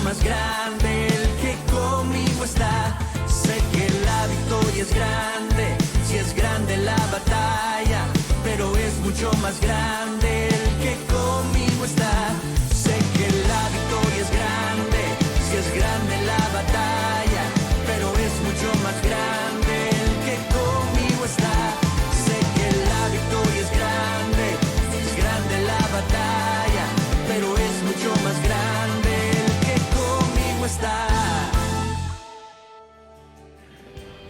más grande el que conmigo está. Sé que la victoria es grande, si es grande la batalla, pero es mucho más grande el que conmigo está. Sé que la victoria es grande, si es grande la batalla, pero es mucho más grande el que conmigo está. Sé que la victoria es grande, si es grande la batalla, pero es mucho más grande el que conmigo está.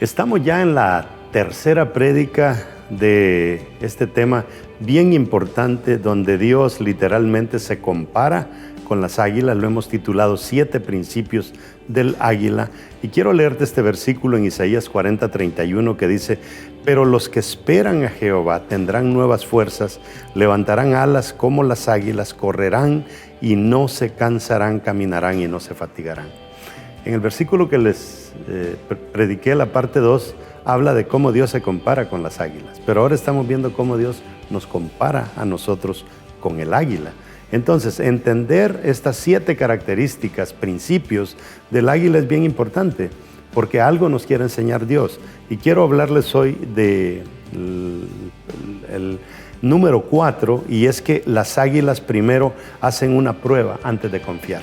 Estamos ya en la tercera prédica de este tema bien importante, donde Dios literalmente se compara con las águilas. Lo hemos titulado 7 principios del águila, y quiero leerte este versículo en Isaías 40:31 que dice: pero los que esperan a Jehová tendrán nuevas fuerzas, levantarán alas como las águilas, correrán y no se cansarán, caminarán y no se fatigarán. En el versículo que les prediqué, la parte 2, habla de cómo Dios se compara con las águilas, pero ahora estamos viendo cómo Dios nos compara a nosotros con el águila. Entonces, entender estas 7 características, principios del águila es bien importante, porque algo nos quiere enseñar Dios. Y quiero hablarles hoy de el número 4, y es que las águilas primero hacen una prueba antes de confiar.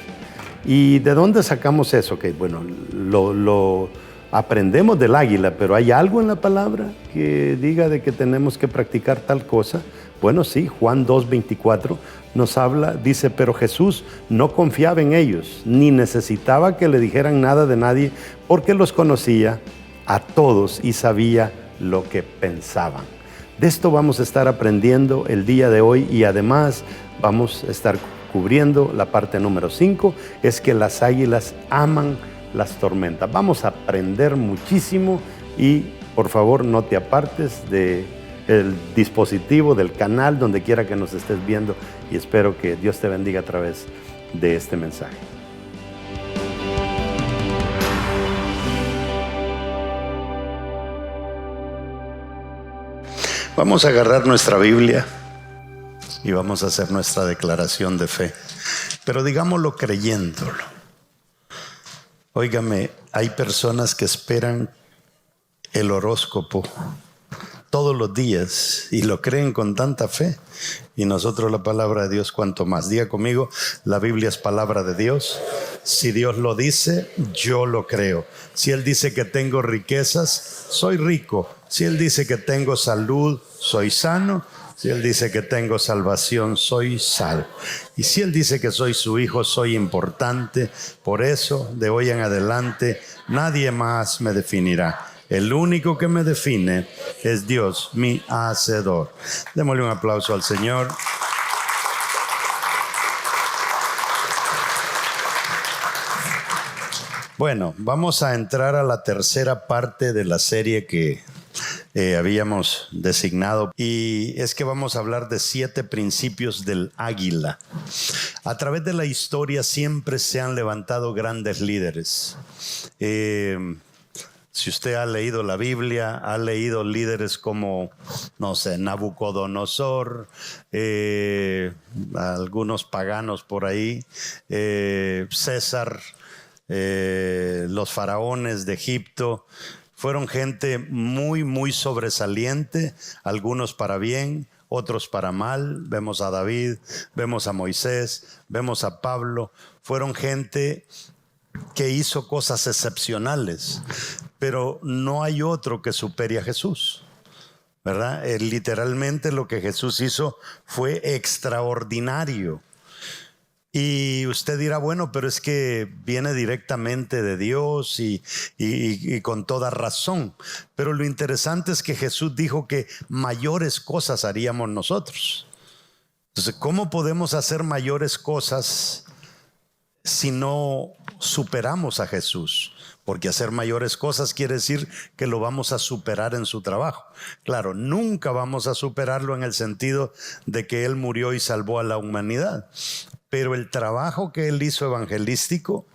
¿Y de dónde sacamos eso? Que bueno, lo aprendemos del águila, pero ¿hay algo en la palabra que diga de que tenemos que practicar tal cosa? Bueno, sí, Juan 2:24 nos habla, dice: pero Jesús no confiaba en ellos, ni necesitaba que le dijeran nada de nadie, porque los conocía a todos y sabía lo que pensaban. De esto vamos a estar aprendiendo el día de hoy, y además vamos a estar cubriendo la parte número 5, es que las águilas aman las tormentas. Vamos a aprender muchísimo, y por favor no te apartes del dispositivo, del canal, donde quiera que nos estés viendo, y espero que Dios te bendiga a través de este mensaje. Vamos a agarrar nuestra Biblia y vamos a hacer nuestra declaración de fe, pero digámoslo creyéndolo. Óigame, hay personas que esperan el horóscopo todos los días y lo creen con tanta fe, y nosotros la palabra de Dios cuanto más. Diga conmigo: la Biblia es palabra de Dios. Si Dios lo dice, yo lo creo. Si Él dice que tengo riquezas, soy rico. Si Él dice que tengo salud, soy sano. Si Él dice que tengo salvación, soy salvo. Y si Él dice que soy su hijo, soy importante. Por eso, de hoy en adelante, nadie más me definirá. El único que me define es Dios, mi Hacedor. Démosle un aplauso al Señor. Bueno, vamos a entrar a la tercera parte de la serie que habíamos designado, y es que vamos a hablar de 7 principios del águila. A través de la historia siempre se han levantado grandes líderes. Si usted ha leído la Biblia, ha leído líderes como, no sé, Nabucodonosor, algunos paganos por ahí, César, los faraones de Egipto. Fueron gente muy, muy sobresaliente, algunos para bien, otros para mal. Vemos a David, vemos a Moisés, vemos a Pablo. Fueron gente que hizo cosas excepcionales, pero no hay otro que supere a Jesús, ¿verdad? Literalmente lo que Jesús hizo fue extraordinario. Y usted dirá, bueno, pero es que viene directamente de Dios y con toda razón. Pero lo interesante es que Jesús dijo que mayores cosas haríamos nosotros. Entonces, ¿cómo podemos hacer mayores cosas si no superamos a Jesús? Porque hacer mayores cosas quiere decir que lo vamos a superar en su trabajo. Claro, nunca vamos a superarlo en el sentido de que Él murió y salvó a la humanidad. Pero el trabajo que Él hizo evangelístico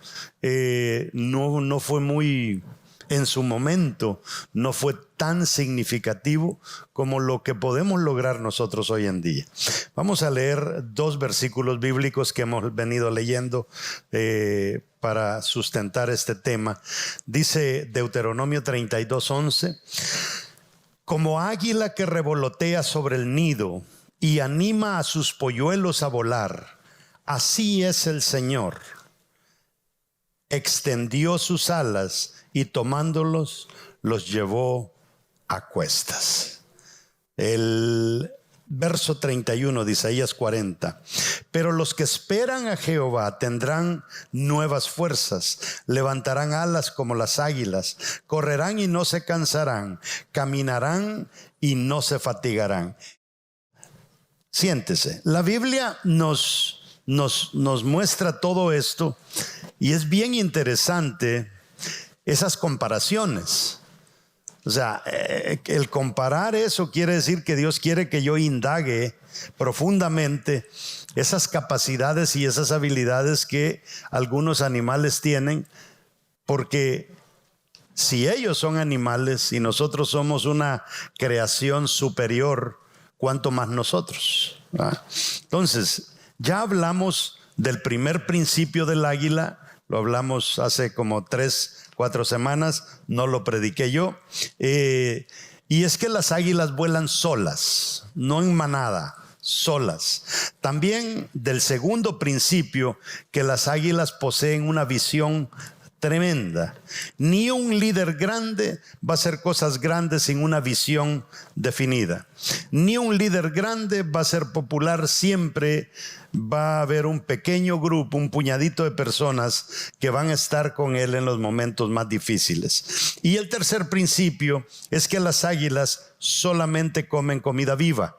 no fue muy, en su momento, no fue tan significativo como lo que podemos lograr nosotros hoy en día. Vamos a leer 2 versículos bíblicos que hemos venido leyendo para sustentar este tema. Dice Deuteronomio 32:11, como águila que revolotea sobre el nido y anima a sus polluelos a volar, así es el Señor. Extendió sus alas y tomándolos, los llevó a cuestas. El verso 31 de Isaías 40. Pero los que esperan a Jehová tendrán nuevas fuerzas, levantarán alas como las águilas, correrán y no se cansarán, caminarán y no se fatigarán. Siéntese, la Biblia nos muestra todo esto y es bien interesante esas comparaciones. O sea, el comparar eso quiere decir que Dios quiere que yo indague profundamente esas capacidades y esas habilidades que algunos animales tienen, porque si ellos son animales y nosotros somos una creación superior, ¿cuánto más nosotros? Entonces, ya hablamos del primer principio del águila, lo hablamos hace como 3-4 semanas, no lo prediqué yo, y es que las águilas vuelan solas, no en manada, solas. También del segundo principio, que las águilas poseen una visión tremenda. Ni un líder grande va a hacer cosas grandes sin una visión definida. Ni un líder grande va a ser popular. Siempre va a haber un pequeño grupo, un puñadito de personas que van a estar con él en los momentos más difíciles. Y el tercer principio es que las águilas solamente comen comida viva.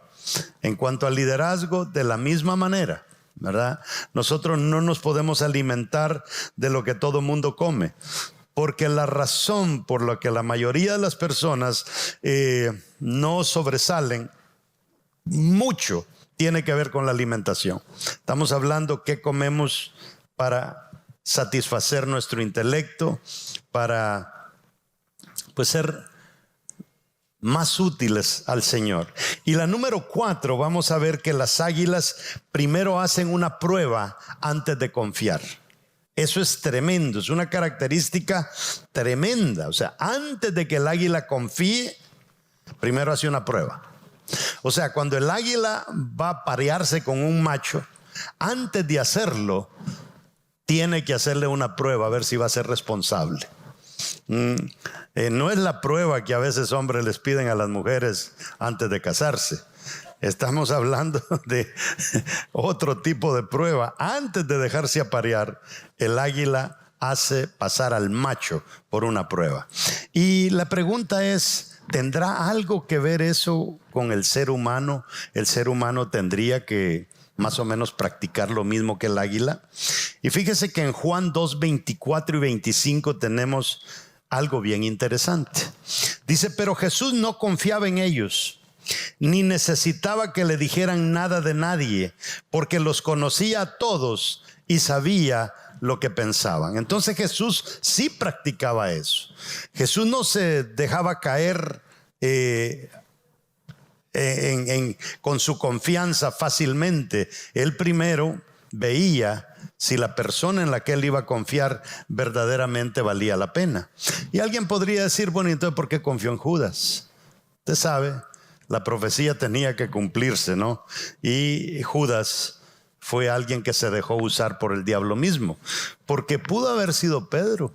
En cuanto al liderazgo, de la misma manera, ¿verdad? Nosotros no nos podemos alimentar de lo que todo mundo come, porque la razón por la que la mayoría de las personas no sobresalen mucho tiene que ver con la alimentación. Estamos hablando qué comemos para satisfacer nuestro intelecto, para pues ser más útiles al Señor. Y la número 4, vamos a ver que las águilas primero hacen una prueba antes de confiar. Eso es tremendo, es una característica tremenda. O sea, antes de que el águila confíe, primero hace una prueba. O sea, cuando el águila va a parearse con un macho, antes de hacerlo, tiene que hacerle una prueba a ver si va a ser responsable. No es la prueba que a veces hombres les piden a las mujeres antes de casarse. Estamos hablando de otro tipo de prueba. Antes de dejarse aparear, el águila hace pasar al macho por una prueba. Y la pregunta es, ¿tendrá algo que ver eso con el ser humano? ¿El ser humano tendría que más o menos practicar lo mismo que el águila? Y fíjese que en Juan 2:24 y 25 tenemos algo bien interesante. Dice, pero Jesús no confiaba en ellos, ni necesitaba que le dijeran nada de nadie, porque los conocía a todos y sabía lo que pensaban. Entonces Jesús sí practicaba eso. Jesús no se dejaba caer con su confianza fácilmente. Él primero veía si la persona en la que él iba a confiar verdaderamente valía la pena. Y alguien podría decir, bueno, entonces ¿por qué confió en Judas? Usted sabe, la profecía tenía que cumplirse, ¿no? Y Judas fue alguien que se dejó usar por el diablo mismo, porque pudo haber sido Pedro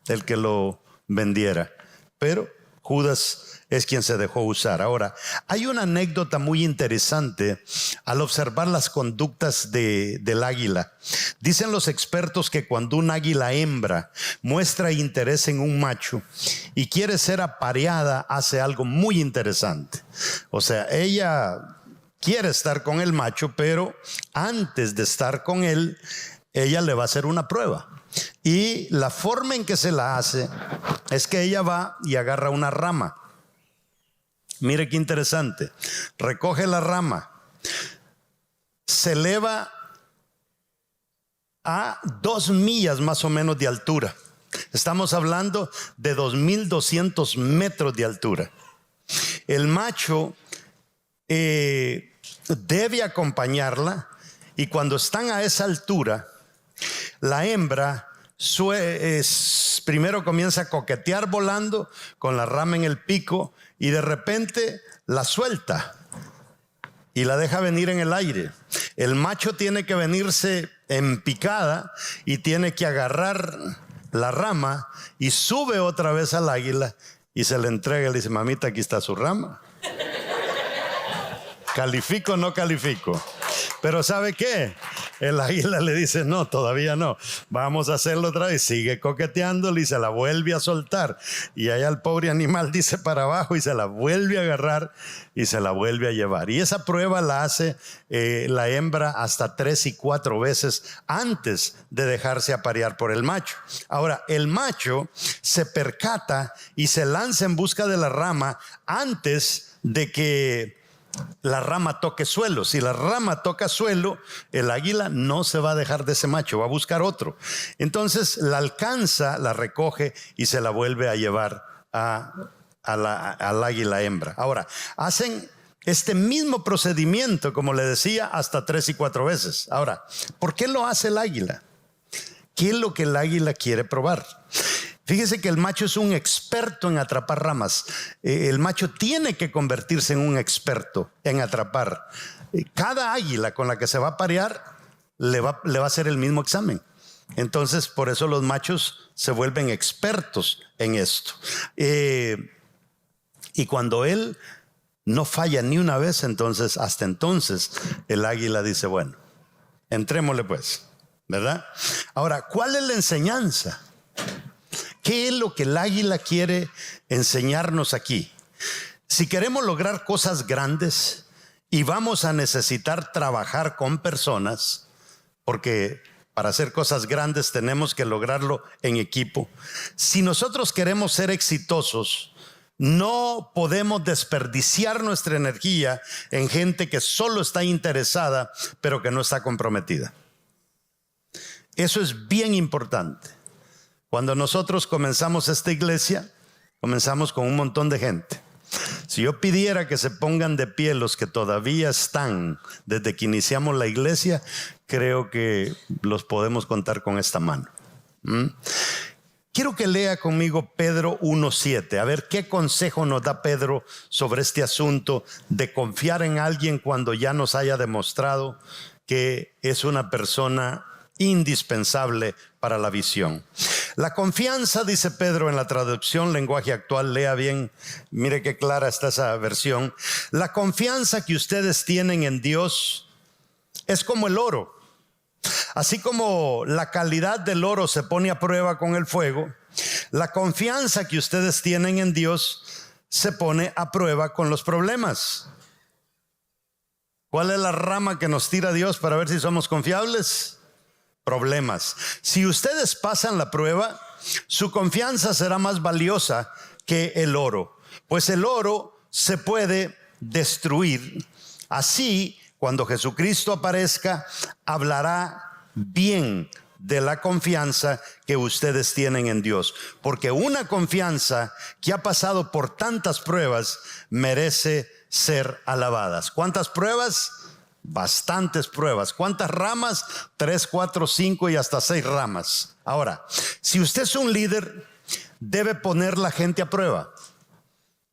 el que lo vendiera, pero Judas es quien se dejó usar. Ahora, hay una anécdota muy interesante al observar las conductas del águila. Dicen los expertos que cuando un águila hembra muestra interés en un macho y quiere ser apareada, hace algo muy interesante. O sea, ella quiere estar con el macho, pero antes de estar con él, ella le va a hacer una prueba. Y la forma en que se la hace es que ella va y agarra una rama. Mire qué interesante. Recoge la rama, se eleva a 2 millas más o menos de altura. Estamos hablando de 2.200 metros de altura. El macho debe acompañarla, y cuando están a esa altura, la hembra primero comienza a coquetear volando con la rama en el pico y de repente la suelta y la deja venir en el aire. El macho tiene que venirse en picada y tiene que agarrar la rama y sube otra vez al águila y se le entrega y le dice: mamita, aquí está su rama. ¿Califico o no califico? Pero ¿sabe qué? El águila le dice: no, todavía no. Vamos a hacerlo otra vez. Sigue coqueteándole y se la vuelve a soltar. Y allá el pobre animal dice para abajo y se la vuelve a agarrar y se la vuelve a llevar. Y esa prueba la hace la hembra hasta 3 y 4 veces antes de dejarse aparear por el macho. Ahora, el macho se percata y se lanza en busca de la rama antes de que la rama toque suelo. Si la rama toca suelo, el águila no se va a dejar de ese macho, va a buscar otro. Entonces la alcanza, la recoge y se la vuelve a llevar al águila hembra. Ahora, hacen este mismo procedimiento, como le decía, hasta 3 y 4 veces. Ahora, ¿por qué lo hace el águila? ¿Qué es lo que el águila quiere probar? Fíjese que el macho es un experto en atrapar ramas. El macho tiene que convertirse en un experto en atrapar. Cada águila con la que se va a parear le va a hacer el mismo examen. Entonces, por eso los machos se vuelven expertos en esto. Y cuando él no falla ni una vez, entonces, hasta entonces, el águila dice: bueno, entrémosle pues, ¿verdad? Ahora, ¿cuál es la enseñanza? ¿Qué es lo que el águila quiere enseñarnos aquí? Si queremos lograr cosas grandes y vamos a necesitar trabajar con personas, porque para hacer cosas grandes tenemos que lograrlo en equipo. Si nosotros queremos ser exitosos, no podemos desperdiciar nuestra energía en gente que solo está interesada, pero que no está comprometida. Eso es bien importante. Cuando nosotros comenzamos esta iglesia, comenzamos con un montón de gente. Si yo pidiera que se pongan de pie los que todavía están desde que iniciamos la iglesia, creo que los podemos contar con esta mano. Quiero que lea conmigo Pedro 1:7. A ver qué consejo nos da Pedro sobre este asunto de confiar en alguien cuando ya nos haya demostrado que es una persona indispensable para la visión. La confianza, dice Pedro en la traducción lenguaje actual, lea bien, mire qué clara está esa versión. La confianza que ustedes tienen en Dios es como el oro. Así como la calidad del oro se pone a prueba con el fuego, la confianza que ustedes tienen en Dios se pone a prueba con los problemas. ¿Cuál es la rama que nos tira Dios para ver si somos confiables? Problemas. Si ustedes pasan la prueba, su confianza será más valiosa que el oro, pues el oro se puede destruir. Así, cuando Jesucristo aparezca, hablará bien de la confianza que ustedes tienen en Dios, porque una confianza que ha pasado por tantas pruebas merece ser alabadas. ¿Cuántas pruebas? Bastantes pruebas. ¿Cuántas ramas? 3, 4, 5 y hasta 6 ramas. Ahora, si usted es un líder, debe poner la gente a prueba,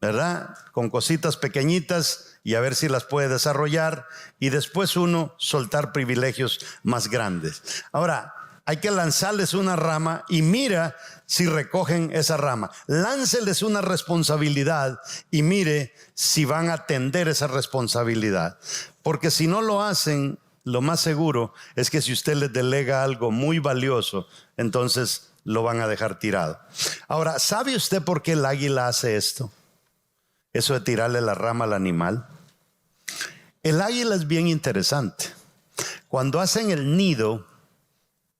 ¿verdad? Con cositas pequeñitas y a ver si las puede desarrollar, y después uno soltar privilegios más grandes. Ahora, hay que lanzarles una rama y mira si recogen esa rama. Lánceles una responsabilidad y mire si van a atender esa responsabilidad. Porque si no lo hacen, lo más seguro es que si usted les delega algo muy valioso, entonces lo van a dejar tirado. Ahora, ¿sabe usted por qué el águila hace esto? Eso de tirarle la rama al animal. El águila es bien interesante. Cuando hacen el nido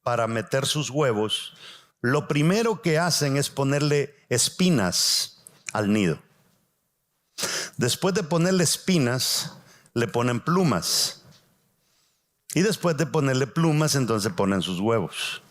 para meter sus huevos, lo primero que hacen es ponerle espinas al nido. Después de ponerle espinas, le ponen plumas. Y después de ponerle plumas, entonces ponen sus huevos.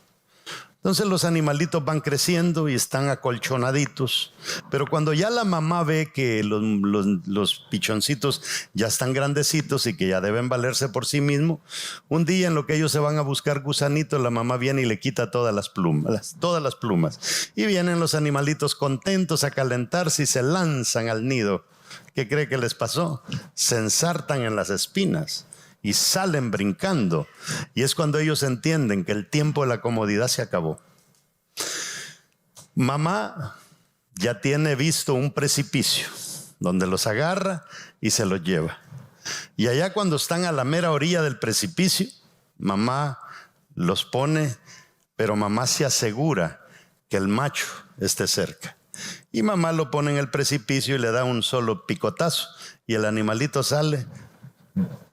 Entonces los animalitos van creciendo y están acolchonaditos. Pero cuando ya la mamá ve que los pichoncitos ya están grandecitos y que ya deben valerse por sí mismos, un día en lo que ellos se van a buscar gusanitos, la mamá viene y le quita todas las plumas. Y vienen los animalitos contentos a calentarse y se lanzan al nido. ¿Qué cree que les pasó? Se ensartan en las espinas y salen brincando. Y es cuando ellos entienden que el tiempo de la comodidad se acabó. Mamá ya tiene visto un precipicio donde los agarra y se los lleva. Y allá cuando están a la mera orilla del precipicio, mamá los pone, pero mamá se asegura que el macho esté cerca. Y mamá lo pone en el precipicio y le da un solo picotazo. Y el animalito sale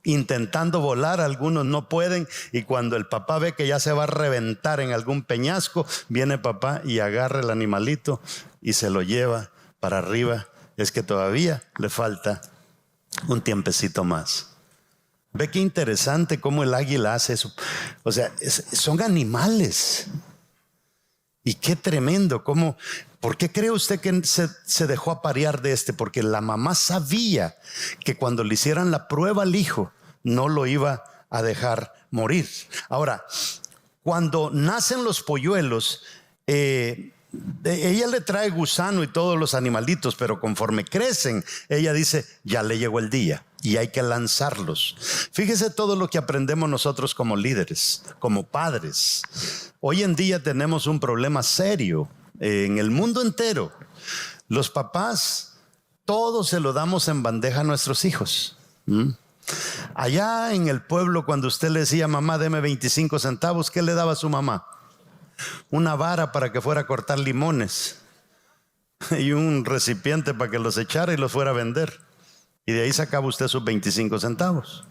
intentando volar, algunos no pueden, y cuando el papá ve que ya se va a reventar en algún peñasco, viene papá y agarra el animalito y se lo lleva para arriba. Es que todavía le falta un tiempecito más. Ve qué interesante cómo el águila hace eso. O sea, son animales. Y qué tremendo, ¿por qué cree usted que se dejó aparear de este? Porque la mamá sabía que cuando le hicieran la prueba al hijo, no lo iba a dejar morir. Ahora, cuando nacen los polluelos, ella le trae gusano y todos los animalitos, pero conforme crecen, ella dice, ya le llegó el día y hay que lanzarlos. Fíjese todo lo que aprendemos nosotros como líderes, como padres. Hoy en día tenemos un problema serio en el mundo entero. Los papás, todo se lo damos en bandeja a nuestros hijos. Allá en el pueblo, cuando usted le decía, mamá, deme 25 centavos, ¿qué le daba a su mamá? Una vara para que fuera a cortar limones y un recipiente para que los echara y los fuera a vender. Y de ahí sacaba usted sus 25 centavos.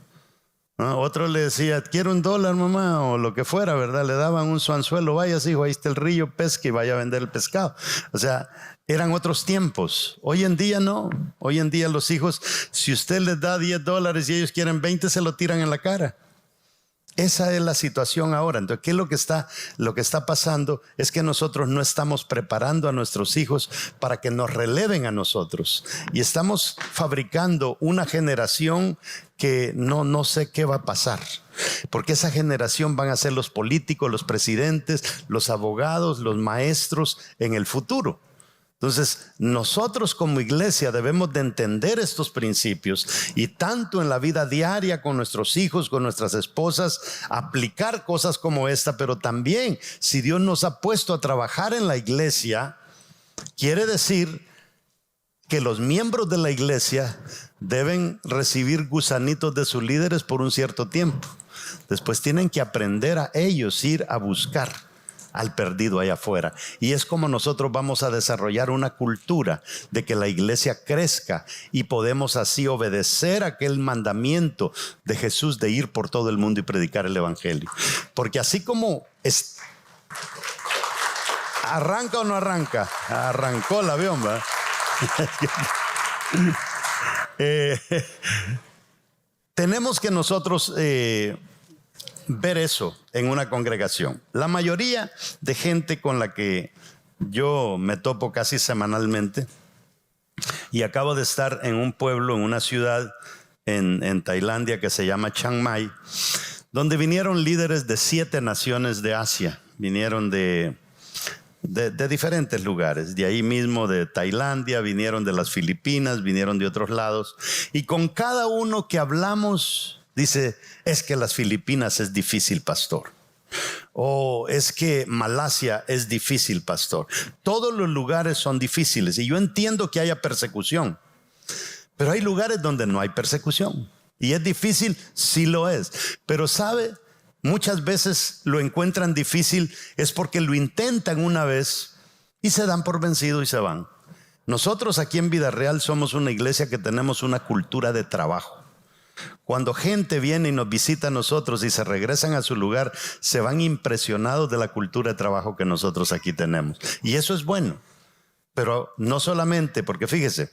Otro le decía, quiero $1, mamá, o lo que fuera, ¿verdad? Le daban un su anzuelo, vaya, hijo, ahí está el río, pesque y vaya a vender el pescado. O sea, eran otros tiempos. Hoy en día no. Hoy en día los hijos, si usted les da $10 y ellos quieren 20, se lo tiran en la cara. Esa es la situación ahora. Entonces, ¿qué es lo que está pasando? Es que nosotros no estamos preparando a nuestros hijos para que nos releven a nosotros. Y estamos fabricando una generación que no sé qué va a pasar. Porque esa generación van a ser los políticos, los presidentes, los abogados, los maestros en el futuro. Entonces, nosotros como iglesia debemos de entender estos principios y tanto en la vida diaria con nuestros hijos, con nuestras esposas, aplicar cosas como esta, pero también si Dios nos ha puesto a trabajar en la iglesia, quiere decir que los miembros de la iglesia deben recibir gusanitos de sus líderes por un cierto tiempo. Después tienen que aprender a ellos ir a buscar al perdido allá afuera. Y es como nosotros vamos a desarrollar una cultura de que la iglesia crezca y podemos así obedecer aquel mandamiento de Jesús de ir por todo el mundo y predicar el evangelio. Porque así como ¿arranca o no arranca? Arrancó el avión, ¿verdad? Tenemos que nosotros ver eso en una congregación. La mayoría de gente con la que yo me topo casi semanalmente, y acabo de estar en un pueblo, en una ciudad en Tailandia que se llama Chiang Mai, donde vinieron líderes de 7 naciones de Asia. Vinieron de diferentes lugares, de ahí mismo de Tailandia, vinieron de las Filipinas, vinieron de otros lados, y con cada uno que hablamos dice, es que las Filipinas es difícil, pastor. O es que Malasia es difícil, pastor. Todos los lugares son difíciles y yo entiendo que haya persecución, pero hay lugares donde no hay persecución. Y es difícil, sí lo es. Pero sabe, muchas veces lo encuentran difícil es porque lo intentan una vez y se dan por vencido y se van. Nosotros aquí en Vida Real somos una iglesia que tenemos una cultura de trabajo. Cuando gente viene y nos visita a nosotros y se regresan a su lugar, se van impresionados de la cultura de trabajo que nosotros aquí tenemos. Y eso es bueno. Pero no solamente, porque fíjese,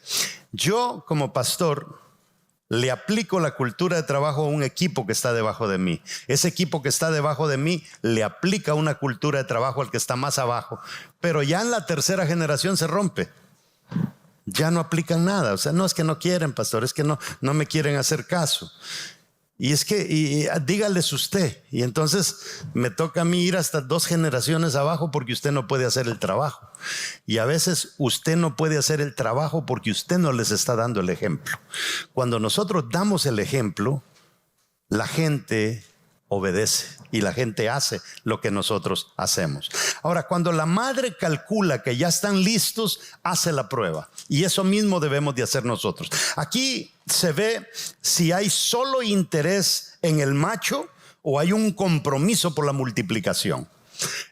yo como pastor le aplico la cultura de trabajo a un equipo que está debajo de mí. Ese equipo que está debajo de mí le aplica una cultura de trabajo al que está más abajo. Pero ya en la tercera generación se rompe. Ya no aplican nada. O sea, no es que no quieren, pastor, es que no me quieren hacer caso. Y es que, dígales usted. Y entonces me toca a mí ir hasta 2 generaciones abajo porque usted no puede hacer el trabajo. Y a veces usted no puede hacer el trabajo porque usted no les está dando el ejemplo. Cuando nosotros damos el ejemplo, la gente obedece y la gente hace lo que nosotros hacemos. Ahora, cuando la madre calcula que ya están listos, hace la prueba. Y eso mismo debemos de hacer nosotros. Aquí se ve si hay solo interés en el macho o hay un compromiso por la multiplicación.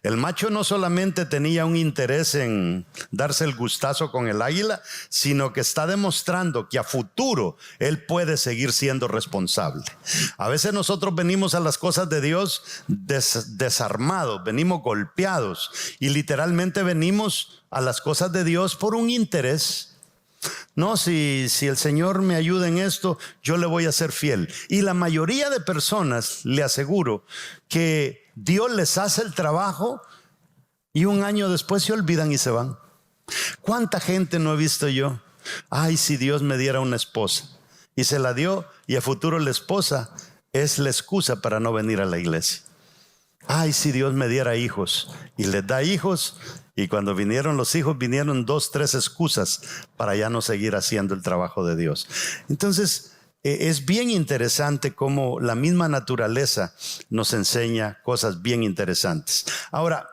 El macho no solamente tenía un interés en darse el gustazo con el águila, sino que está demostrando que a futuro él puede seguir siendo responsable. A veces nosotros venimos a las cosas de Dios desarmados, venimos golpeados y literalmente venimos a las cosas de Dios por un interés. No, si el Señor me ayuda en esto, yo le voy a ser fiel. Y la mayoría de personas, le aseguro, que Dios les hace el trabajo y un año después se olvidan y se van. ¿Cuánta gente no he visto yo? Ay, si Dios me diera una esposa. Y se la dio y a futuro la esposa es la excusa para no venir a la iglesia. Ay, si Dios me diera hijos. Y les da hijos. Y cuando vinieron los hijos, vinieron 2, 3 excusas para ya no seguir haciendo el trabajo de Dios. Entonces, es bien interesante cómo la misma naturaleza nos enseña cosas bien interesantes. Ahora,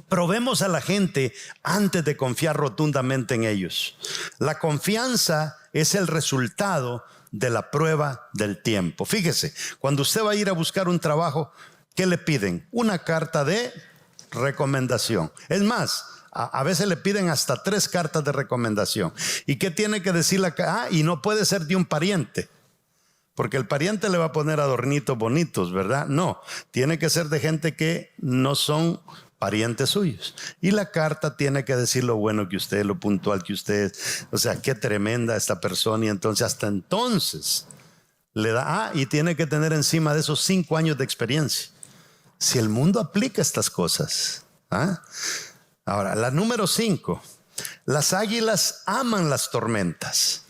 probemos a la gente antes de confiar rotundamente en ellos. La confianza es el resultado de la prueba del tiempo. Fíjese, cuando usted va a ir a buscar un trabajo, ¿qué le piden? Una carta de recomendación. Es más, a veces le piden hasta 3 cartas de recomendación. ¿Y qué tiene que decir la carta? Y no puede ser de un pariente, porque el pariente le va a poner adornitos bonitos, ¿verdad? No, tiene que ser de gente que no son parientes suyos. Y la carta tiene que decir lo bueno que usted, lo puntual que usted es. O sea, qué tremenda esta persona. Y entonces, hasta entonces, le da, y tiene que tener encima de esos 5 años de experiencia. Si el mundo aplica estas cosas. Ahora, la número 5. Las águilas aman las tormentas.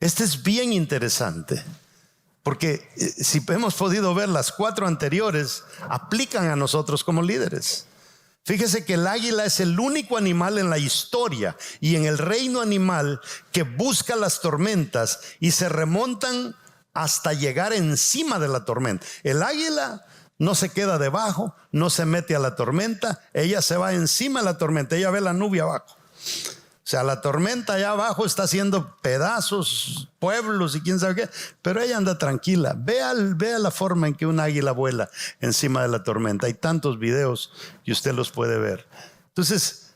Este es bien interesante. Porque si hemos podido ver, las 4 anteriores aplican a nosotros como líderes. Fíjese que el águila es el único animal en la historia y en el reino animal que busca las tormentas y se remontan hasta llegar encima de la tormenta. El águila no se queda debajo, no se mete a la tormenta, ella se va encima de la tormenta, ella ve la nube abajo. O sea, la tormenta allá abajo está haciendo pedazos, pueblos y quién sabe qué, pero ella anda tranquila. Vea la forma en que un águila vuela encima de la tormenta. Hay tantos videos y usted los puede ver. Entonces,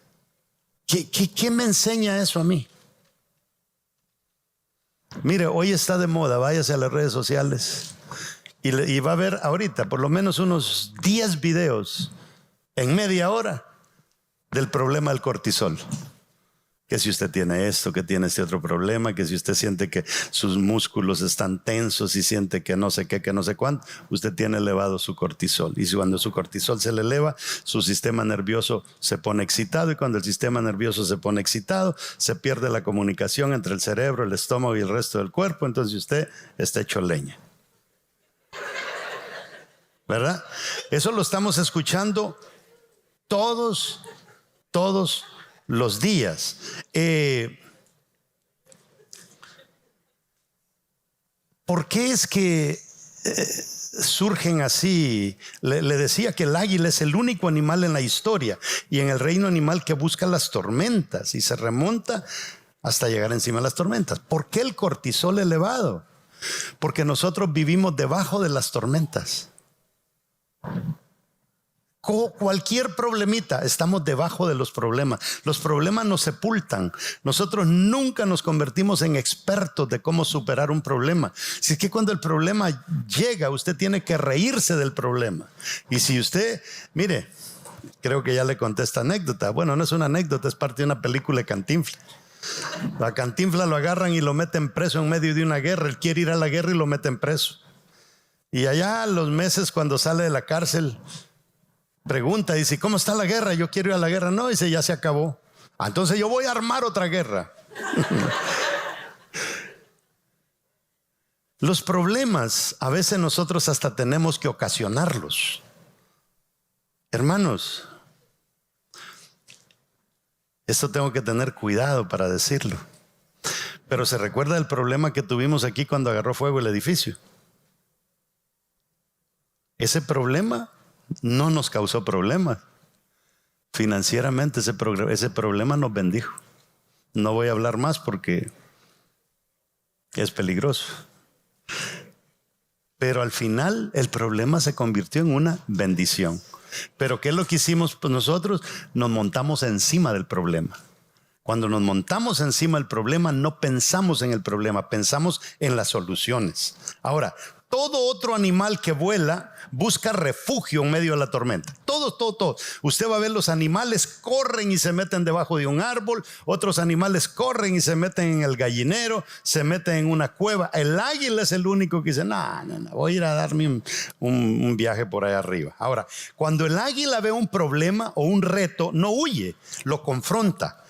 ¿qué me enseña eso a mí? Mire, hoy está de moda, váyase a las redes sociales y va a ver ahorita por lo menos unos 10 videos en media hora del problema del cortisol. Que si usted tiene esto, que tiene este otro problema, que si usted siente que sus músculos están tensos y siente que no sé qué, que no sé cuánto, usted tiene elevado su cortisol. Y cuando su cortisol se le eleva, su sistema nervioso se pone excitado. Y cuando el sistema nervioso se pone excitado, se pierde la comunicación entre el cerebro, el estómago y el resto del cuerpo. Entonces usted está hecho leña. ¿Verdad? Eso lo estamos escuchando todos los días. ¿Por qué es que surgen así? Le decía que el águila es el único animal en la historia y en el reino animal que busca las tormentas y se remonta hasta llegar encima de las tormentas. ¿Por qué el cortisol elevado? Porque nosotros vivimos debajo de las tormentas. Cualquier problemita, estamos debajo de los problemas. Los problemas nos sepultan. Nosotros nunca nos convertimos en expertos de cómo superar un problema. Si es que cuando el problema llega, usted tiene que reírse del problema. Y si usted, mire, creo que ya le conté esta anécdota. Bueno, no es una anécdota, es parte de una película de Cantinflas. A Cantinflas lo agarran y lo meten preso en medio de una guerra. Él quiere ir a la guerra y lo meten preso. Y allá a los meses, cuando sale de la cárcel, pregunta, dice, ¿cómo está la guerra? Yo quiero ir a la guerra. No, dice, ya se acabó. Entonces yo voy a armar otra guerra. Los problemas, a veces nosotros hasta tenemos que ocasionarlos. Hermanos, esto tengo que tener cuidado para decirlo. Pero se recuerda el problema que tuvimos aquí cuando agarró fuego el edificio. Ese problema no nos causó problemas. Financieramente ese problema nos bendijo. No voy a hablar más porque es peligroso. Pero al final el problema se convirtió en una bendición. Pero ¿qué es lo que hicimos? Pues nosotros nos montamos encima del problema. Cuando nos montamos encima del problema, no pensamos en el problema, pensamos en las soluciones. Ahora, todo otro animal que vuela busca refugio en medio de la tormenta. Todo. Usted va a ver los animales corren y se meten debajo de un árbol. Otros animales corren y se meten en el gallinero, se meten en una cueva. El águila es el único que dice, no, voy a ir a darme un viaje por allá arriba. Ahora, cuando el águila ve un problema o un reto, no huye, lo confronta.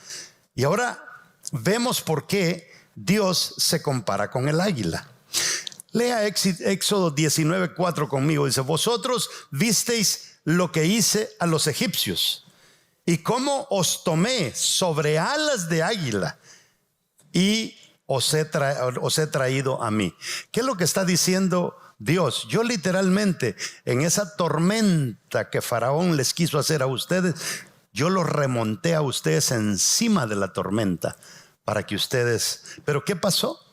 Y ahora vemos por qué Dios se compara con el águila. Lea Éxodo 19:4 conmigo. Dice, vosotros visteis lo que hice a los egipcios y cómo os tomé sobre alas de águila y os he traído a mí. ¿Qué es lo que está diciendo Dios? Yo literalmente en esa tormenta que Faraón les quiso hacer a ustedes, yo los remonté a ustedes encima de la tormenta para que ustedes... ¿Pero qué pasó?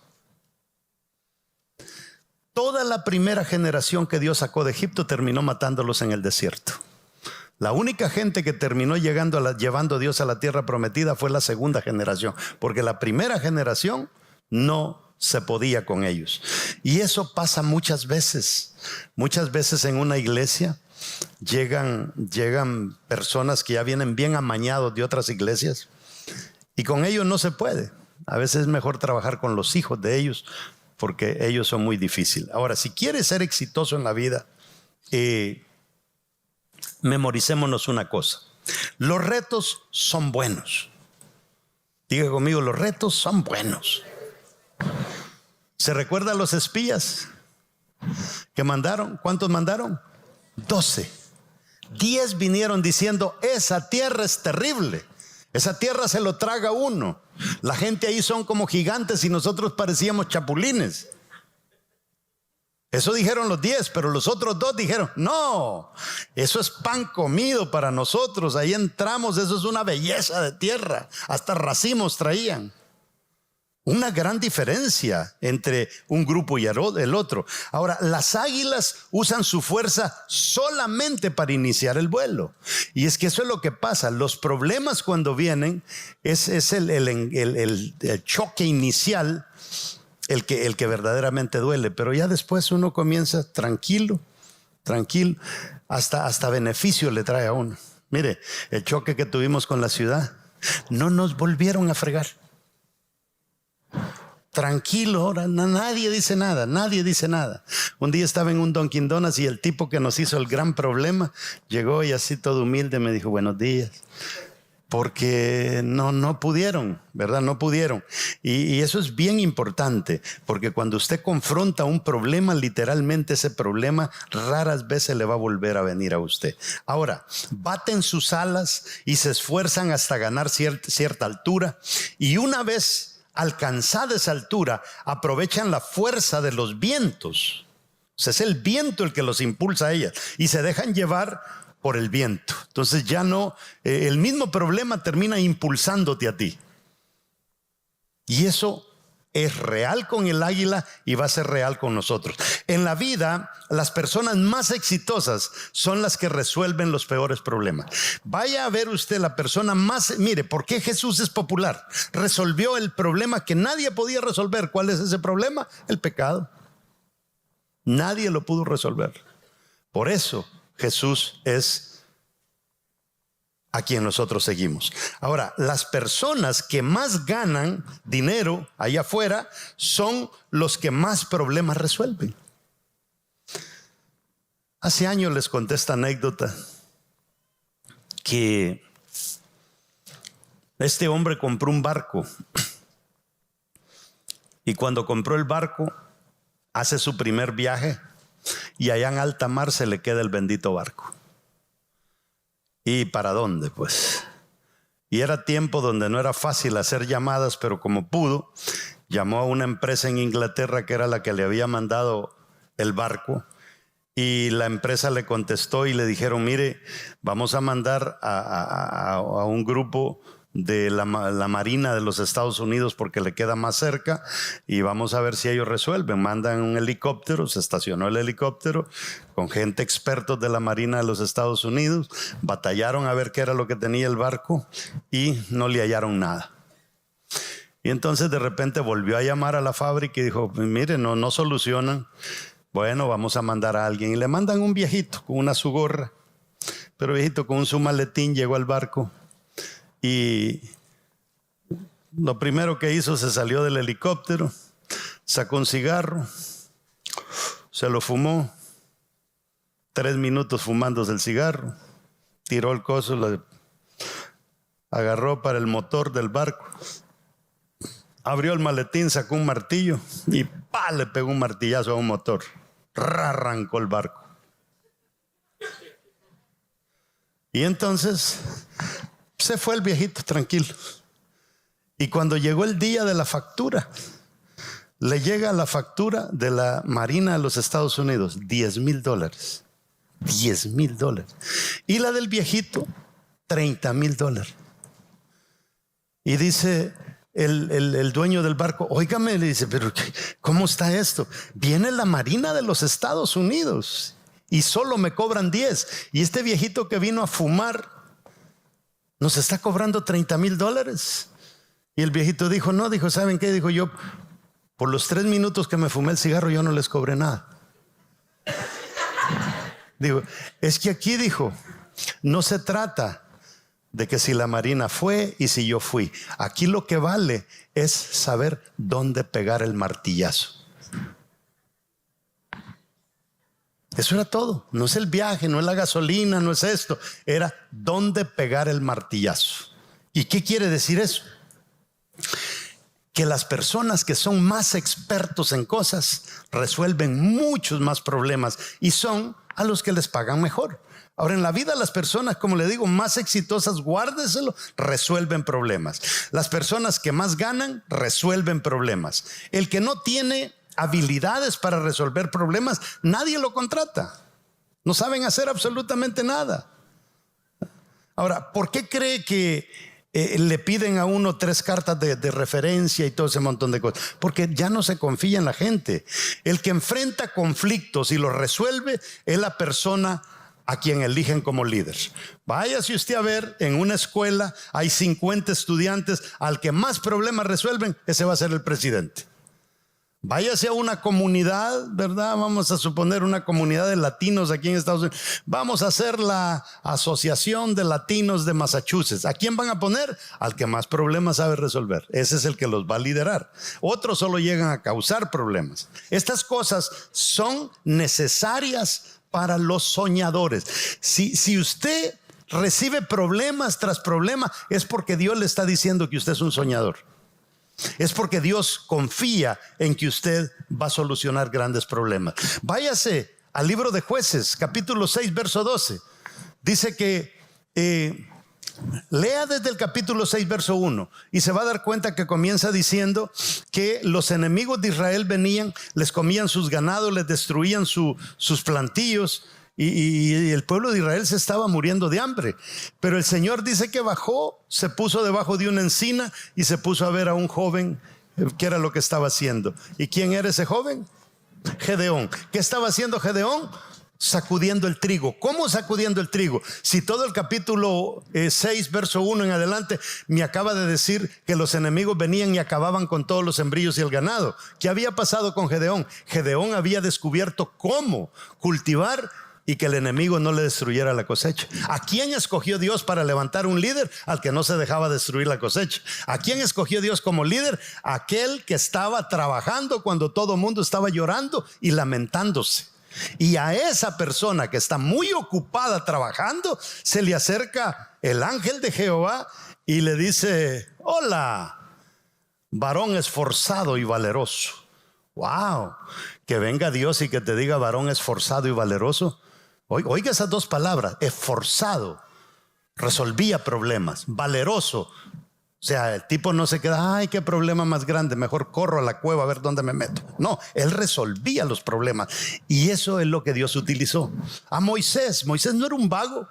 Toda la primera generación que Dios sacó de Egipto terminó matándolos en el desierto. La única gente que terminó llevando a Dios a la tierra prometida fue la segunda generación, porque la primera generación no se podía con ellos. Y eso pasa muchas veces. Muchas veces en una iglesia llegan personas que ya vienen bien amañados de otras iglesias y con ellos no se puede. A veces es mejor trabajar con los hijos de ellos, porque ellos son muy difíciles. Ahora, si quieres ser exitoso en la vida, memoricémonos una cosa. Los retos son buenos. Diga conmigo, los retos son buenos. ¿Se recuerdan los espías que mandaron? ¿Cuántos mandaron? 12. 10 vinieron diciendo, esa tierra es terrible. Esa tierra se lo traga uno. La gente ahí son como gigantes y nosotros parecíamos chapulines. Eso dijeron los 10, pero los otros 2 dijeron, no, eso es pan comido para nosotros. Ahí entramos, eso es una belleza de tierra. Hasta racimos traían. Una gran diferencia entre un grupo y el otro. Ahora, las águilas usan su fuerza solamente para iniciar el vuelo. Y es que eso es lo que pasa. Los problemas cuando vienen es el choque inicial el que verdaderamente duele. Pero ya después uno comienza tranquilo. Hasta beneficio le trae a uno. Mire, el choque que tuvimos con la ciudad, no nos volvieron a fregar. Tranquilo, ahora nadie dice nada. Un día estaba en un Dunkin' Donuts y el tipo que nos hizo el gran problema llegó y así todo humilde me dijo buenos días, porque no pudieron, ¿verdad? No pudieron. Y eso es bien importante, porque cuando usted confronta un problema, literalmente ese problema raras veces le va a volver a venir a usted. Ahora, baten sus alas y se esfuerzan hasta ganar cierta altura, y una vez alcanzada esa altura, aprovechan la fuerza de los vientos. O sea, es el viento el que los impulsa a ellas y se dejan llevar por el viento. Entonces ya no, el mismo problema termina impulsándote a ti. Y eso es real con el águila y va a ser real con nosotros. En la vida, las personas más exitosas son las que resuelven los peores problemas. Vaya a ver usted la persona más... Mire, ¿por qué Jesús es popular? Resolvió el problema que nadie podía resolver. ¿Cuál es ese problema? El pecado. Nadie lo pudo resolver. Por eso Jesús es a quien nosotros seguimos. Ahora, las personas que más ganan dinero allá afuera son los que más problemas resuelven. Hace años les conté esta anécdota que este hombre compró un barco y cuando compró el barco hace su primer viaje y allá en alta mar se le queda el bendito barco. ¿Y para dónde? Pues. Y era tiempo donde no era fácil hacer llamadas, pero como pudo, llamó a una empresa en Inglaterra que era la que le había mandado el barco. Y la empresa le contestó y le dijeron, mire, vamos a mandar a un grupo de la Marina de los Estados Unidos porque le queda más cerca y vamos a ver si ellos resuelven. Mandan un helicóptero, se estacionó el helicóptero con gente expertos de la Marina de los Estados Unidos, batallaron a ver qué era lo que tenía el barco y no le hallaron nada. Y entonces de repente volvió a llamar a la fábrica y dijo, mire, no solucionan. Bueno, vamos a mandar a alguien. Y le mandan un viejito con una su gorra, pero viejito con su maletín llegó al barco. Y lo primero que hizo, se salió del helicóptero, sacó un cigarro, se lo fumó, 3 minutos fumándose el cigarro, tiró el coso, lo agarró para el motor del barco, abrió el maletín, sacó un martillo y ¡pah! Le pegó un martillazo a un motor, arrancó el barco. Y entonces se fue el viejito tranquilo. Y cuando llegó el día de la factura, le llega la factura de la Marina de los Estados Unidos, $10,000. $10,000. Y la del viejito, $30,000. Y dice el dueño del barco, óigame, le dice, pero ¿cómo está esto? Viene la Marina de los Estados Unidos y solo me cobran 10. Y este viejito que vino a fumar nos está cobrando $30,000. Y el viejito dijo, no, dijo, ¿saben qué? Dijo, yo por los 3 minutos que me fumé el cigarro yo no les cobré nada. Digo, es que aquí, dijo, no se trata de que si la Marina fue y si yo fui. Aquí lo que vale es saber dónde pegar el martillazo. Eso era todo. No es el viaje, no es la gasolina, no es esto. Era dónde pegar el martillazo. ¿Y qué quiere decir eso? Que las personas que son más expertos en cosas resuelven muchos más problemas y son a los que les pagan mejor. Ahora, en la vida las personas, como le digo, más exitosas, guárdeselo, resuelven problemas. Las personas que más ganan resuelven problemas. El que no tiene habilidades para resolver problemas, nadie lo contrata. No saben hacer absolutamente nada. Ahora, ¿por qué cree que le piden a uno 3 cartas de referencia y todo ese montón de cosas? Porque ya no se confía en la gente. El que enfrenta conflictos y los resuelve es la persona a quien eligen como líder. Váyase usted a ver, en una escuela hay 50 estudiantes, al que más problemas resuelven, ese va a ser el presidente. Váyase a una comunidad, ¿verdad? Vamos a suponer una comunidad de latinos aquí en Estados Unidos. Vamos a hacer la Asociación de Latinos de Massachusetts. ¿A quién van a poner? Al que más problemas sabe resolver. Ese es el que los va a liderar. Otros solo llegan a causar problemas. Estas cosas son necesarias para los soñadores. Si usted recibe problemas tras problemas, es porque Dios le está diciendo que usted es un soñador. Es porque Dios confía en que usted va a solucionar grandes problemas. Váyase al libro de Jueces, capítulo 6, verso 12. Dice que lea desde el capítulo 6, verso 1 y se va a dar cuenta que comienza diciendo que los enemigos de Israel venían, les comían sus ganados, les destruían sus plantíos. Y el pueblo de Israel se estaba muriendo de hambre. Pero el Señor dice que bajó, se puso debajo de una encina y se puso a ver a un joven qué era lo que estaba haciendo. ¿Y quién era ese joven? Gedeón. ¿Qué estaba haciendo Gedeón? Sacudiendo el trigo. ¿Cómo sacudiendo el trigo? Si todo el capítulo 6, verso 1 en adelante me acaba de decir que los enemigos venían y acababan con todos los sembrillos y el ganado. ¿Qué había pasado con Gedeón? Gedeón había descubierto cómo cultivar y que el enemigo no le destruyera la cosecha. ¿A quién escogió Dios para levantar un líder? Al que no se dejaba destruir la cosecha. ¿A quién escogió Dios como líder? Aquel que estaba trabajando cuando todo el mundo estaba llorando y lamentándose. Y a esa persona que está muy ocupada trabajando, se le acerca el ángel de Jehová y le dice: hola, varón esforzado y valeroso. Wow, que venga Dios y que te diga varón esforzado y valeroso. Oiga esas dos palabras: esforzado, resolvía problemas; valeroso, o sea, el tipo no se queda, ay, qué problema más grande, mejor corro a la cueva a ver dónde me meto. No, él resolvía los problemas. Y eso es lo que Dios utilizó. A Moisés no era un vago.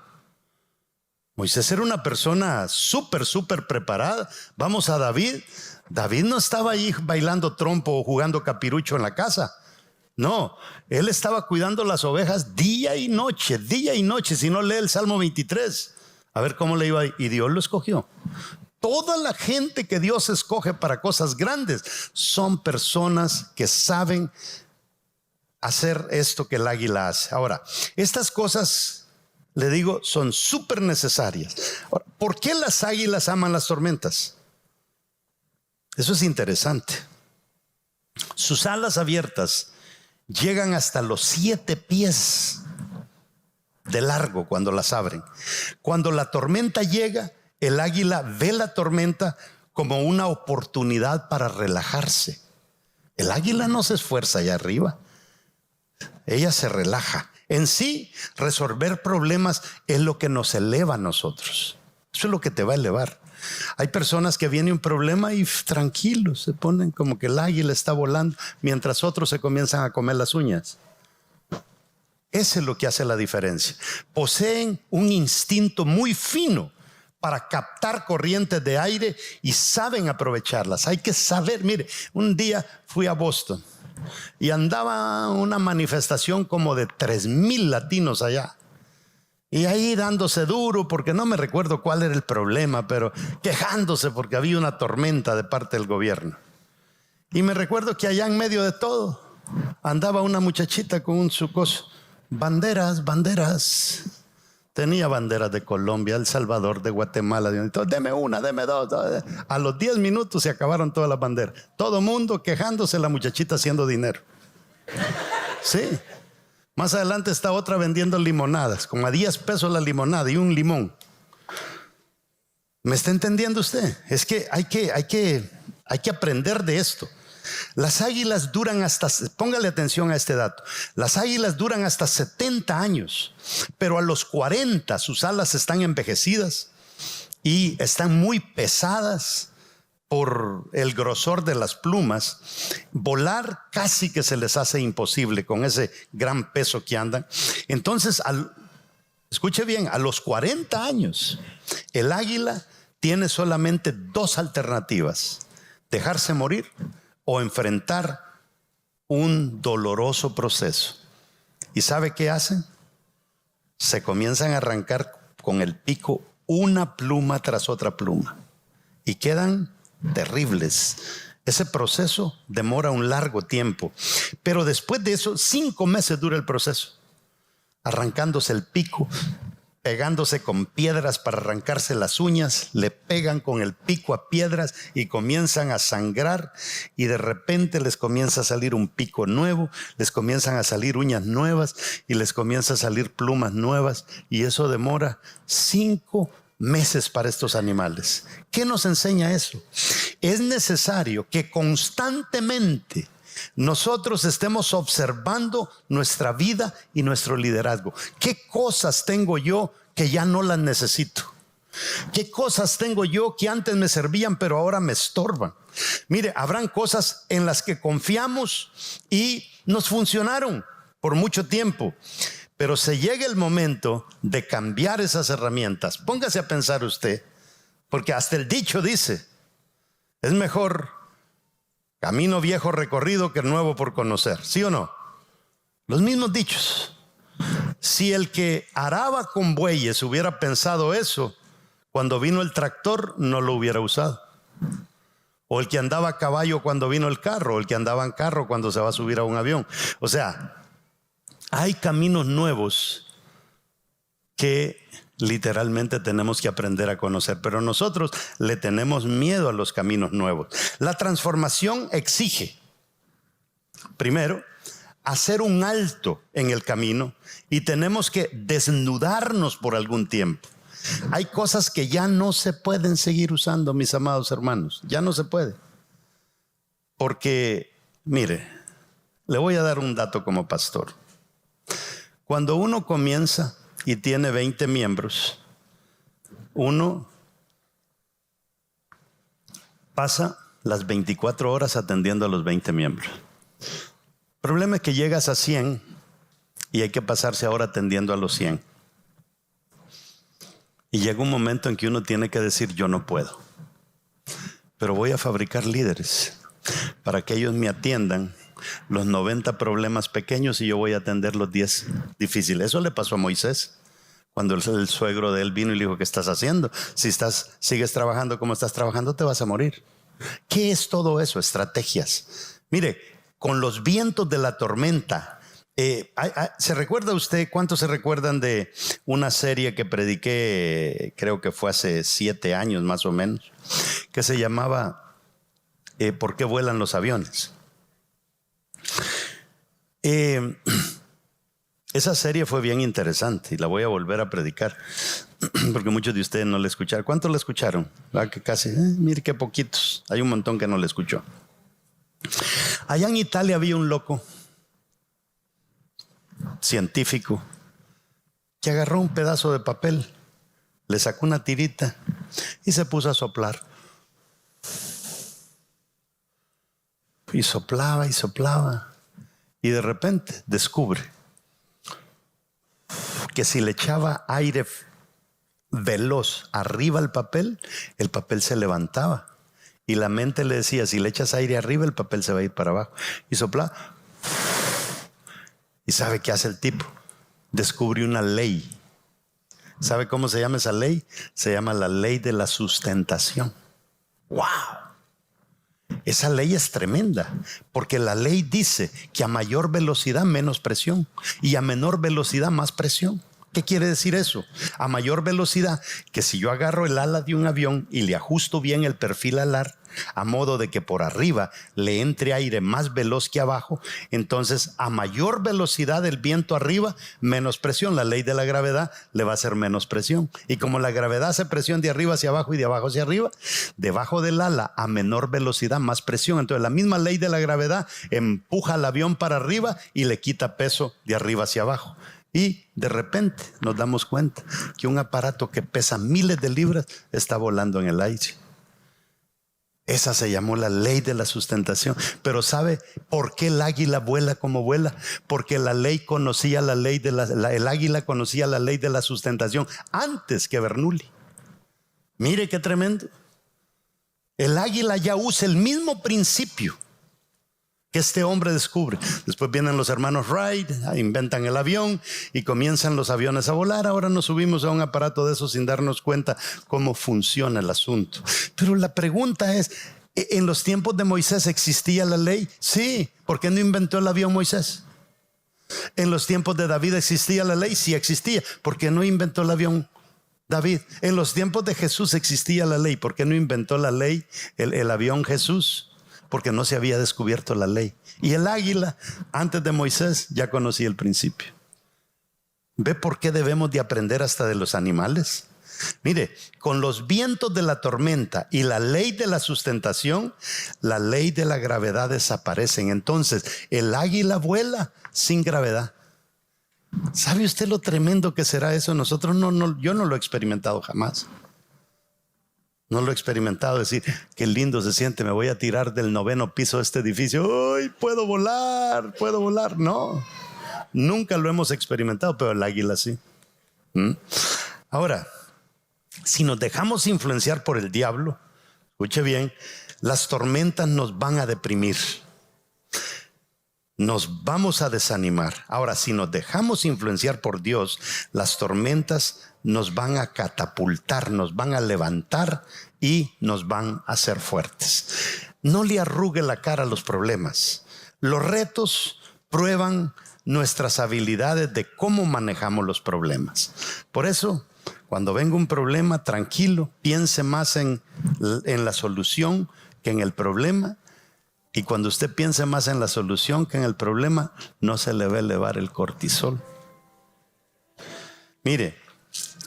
Moisés era una persona súper preparada. Vamos a David. David no estaba ahí bailando trompo o jugando capirucho en la casa. No, él estaba cuidando las ovejas día y noche. Si no, lee el Salmo 23. A ver cómo le iba. Y Dios lo escogió. Toda la gente que Dios escoge para cosas grandes son personas que saben hacer esto que el águila hace. Ahora, estas cosas, le digo, son súper necesarias. Ahora, ¿por qué las águilas aman las tormentas? Eso es interesante. Sus alas abiertas llegan hasta los 7 pies de largo cuando las abren. Cuando la tormenta llega, el águila ve la tormenta como una oportunidad para relajarse. El águila no se esfuerza allá arriba. Ella se relaja. En sí, resolver problemas es lo que nos eleva a nosotros. Eso es lo que te va a elevar. Hay personas que viene un problema y tranquilos, se ponen como que el águila está volando, mientras otros se comienzan a comer las uñas. Eso es lo que hace la diferencia. Poseen un instinto muy fino para captar corrientes de aire y saben aprovecharlas. Hay que saber. Mire, un día fui a Boston y andaba una manifestación como de 3,000 latinos allá. Y ahí dándose duro, porque no me recuerdo cuál era el problema, pero quejándose porque había una tormenta de parte del gobierno. Y me recuerdo que allá en medio de todo andaba una muchachita con su coso. Banderas. Tenía banderas de Colombia, El Salvador, de Guatemala. Deme una, deme dos. A los 10 minutos se acabaron todas las banderas. Todo mundo quejándose, la muchachita haciendo dinero. Sí. Más adelante está otra vendiendo limonadas, como a 10 pesos la limonada y un limón. ¿Me está entendiendo usted? Es que hay que aprender de esto. Las águilas duran hasta, póngale atención a este dato, las águilas duran hasta 70 años, pero a los 40 sus alas están envejecidas y están muy pesadas por el grosor de las plumas. Volar casi que se les hace imposible con ese gran peso que andan. Entonces, escuche bien, a los 40 años, el águila tiene solamente 2 alternativas: dejarse morir o enfrentar un doloroso proceso. ¿Y sabe qué hacen? Se comienzan a arrancar con el pico una pluma tras otra pluma y quedan terribles. Ese proceso demora un largo tiempo, pero después de eso 5 meses dura el proceso, arrancándose el pico, pegándose con piedras para arrancarse las uñas, le pegan con el pico a piedras y comienzan a sangrar, y de repente les comienza a salir un pico nuevo, les comienzan a salir uñas nuevas y les comienza a salir plumas nuevas, y eso demora 5 meses para estos animales. ¿Qué nos enseña eso? Es necesario que constantemente nosotros estemos observando nuestra vida y nuestro liderazgo. ¿Qué cosas tengo yo que ya no las necesito? ¿Qué cosas tengo yo que antes me servían pero ahora me estorban? Mire, habrán cosas en las que confiamos y nos funcionaron por mucho tiempo, pero se llega el momento de cambiar esas herramientas. Póngase a pensar usted, porque hasta el dicho dice: es mejor camino viejo recorrido que nuevo por conocer. ¿Sí o no? Los mismos dichos. Si el que araba con bueyes hubiera pensado eso, cuando vino el tractor no lo hubiera usado. O el que andaba a caballo cuando vino el carro, o el que andaba en carro cuando se va a subir a un avión. O sea, hay caminos nuevos que literalmente tenemos que aprender a conocer, pero nosotros le tenemos miedo a los caminos nuevos. La transformación exige, primero, hacer un alto en el camino y tenemos que desnudarnos por algún tiempo. Hay cosas que ya no se pueden seguir usando, mis amados hermanos, ya no se puede. Porque, mire, le voy a dar un dato como pastor. Cuando uno comienza y tiene 20 miembros, uno pasa las 24 horas atendiendo a los 20 miembros. El problema es que llegas a 100 y hay que pasarse ahora atendiendo a los 100. Y llega un momento en que uno tiene que decir, yo no puedo, pero voy a fabricar líderes para que ellos me atiendan los 90 problemas pequeños y yo voy a atender los 10 difíciles. Eso le pasó a Moisés cuando el suegro de él vino y le dijo, ¿qué estás haciendo? Si sigues trabajando como estás trabajando, te vas a morir. ¿Qué es todo eso? Estrategias. Mire, con los vientos de la tormenta, ¿se recuerda usted? ¿Cuántos se recuerdan de una serie que prediqué, creo que fue hace 7 años más o menos, que se llamaba ¿Por qué vuelan los aviones? Esa serie fue bien interesante y la voy a volver a predicar porque muchos de ustedes no la escucharon. ¿Cuántos la escucharon? Que casi, mire qué poquitos. Hay un montón que no la escuchó. Allá en Italia había un loco científico que agarró un pedazo de papel, le sacó una tirita y se puso a soplar. Y soplaba y soplaba. Y de repente descubre que si le echaba aire veloz arriba al papel, el papel se levantaba. Y la mente le decía, si le echas aire arriba, el papel se va a ir para abajo. Y soplaba. ¿Y sabe qué hace el tipo? Descubre una ley. ¿Sabe cómo se llama esa ley? Se llama la ley de la sustentación. ¡Wow! Esa ley es tremenda, porque la ley dice que a mayor velocidad menos presión y a menor velocidad más presión. ¿Qué quiere decir eso? A mayor velocidad, que si yo agarro el ala de un avión y le ajusto bien el perfil alar, a modo de que por arriba le entre aire más veloz que abajo, entonces a mayor velocidad del viento arriba, menos presión. La ley de la gravedad le va a hacer menos presión. Y como la gravedad hace presión de arriba hacia abajo y de abajo hacia arriba, debajo del ala a menor velocidad más presión. Entonces la misma ley de la gravedad empuja al avión para arriba y le quita peso de arriba hacia abajo. Y de repente nos damos cuenta que un aparato que pesa miles de libras está volando en el aire. Esa se llamó la ley de la sustentación. Pero ¿sabe por qué el águila vuela como vuela? Porque la ley conocía la ley de el águila conocía la ley de la sustentación antes que Bernoulli. Mire qué tremendo. El águila ya usa el mismo principio que este hombre descubre. Después vienen los hermanos Wright, inventan el avión y comienzan los aviones a volar. Ahora nos subimos a un aparato de esos sin darnos cuenta cómo funciona el asunto. Pero la pregunta es, ¿en los tiempos de Moisés existía la ley? Sí. ¿Por qué no inventó el avión Moisés? ¿En los tiempos de David existía la ley? Sí existía. ¿Por qué no inventó el avión David? En los tiempos de Jesús existía la ley. ¿Por qué no inventó la ley, el avión Jesús? Porque no se había descubierto la ley. Y el águila, antes de Moisés, ya conocía el principio. ¿Ve por qué debemos de aprender hasta de los animales? Mire, con los vientos de la tormenta y la ley de la sustentación, la ley de la gravedad desaparecen. Entonces, el águila vuela sin gravedad. ¿Sabe usted lo tremendo que será eso? Yo no lo he experimentado jamás. No lo he experimentado, decir, qué lindo se siente, me voy a tirar del 9º piso de este edificio. ¡Ay, puedo volar! No, nunca lo hemos experimentado, pero el águila sí. Ahora, si nos dejamos influenciar por el diablo, escuche bien, las tormentas nos van a deprimir. Nos vamos a desanimar. Ahora, si nos dejamos influenciar por Dios, las tormentas nos van a catapultar, nos van a levantar y nos van a hacer fuertes. No le arrugue la cara a los problemas. Los retos prueban nuestras habilidades de cómo manejamos los problemas. Por eso, cuando venga un problema, tranquilo, piense más en la solución que en el problema. Y cuando usted piense más en la solución que en el problema, no se le va a elevar el cortisol. Mire,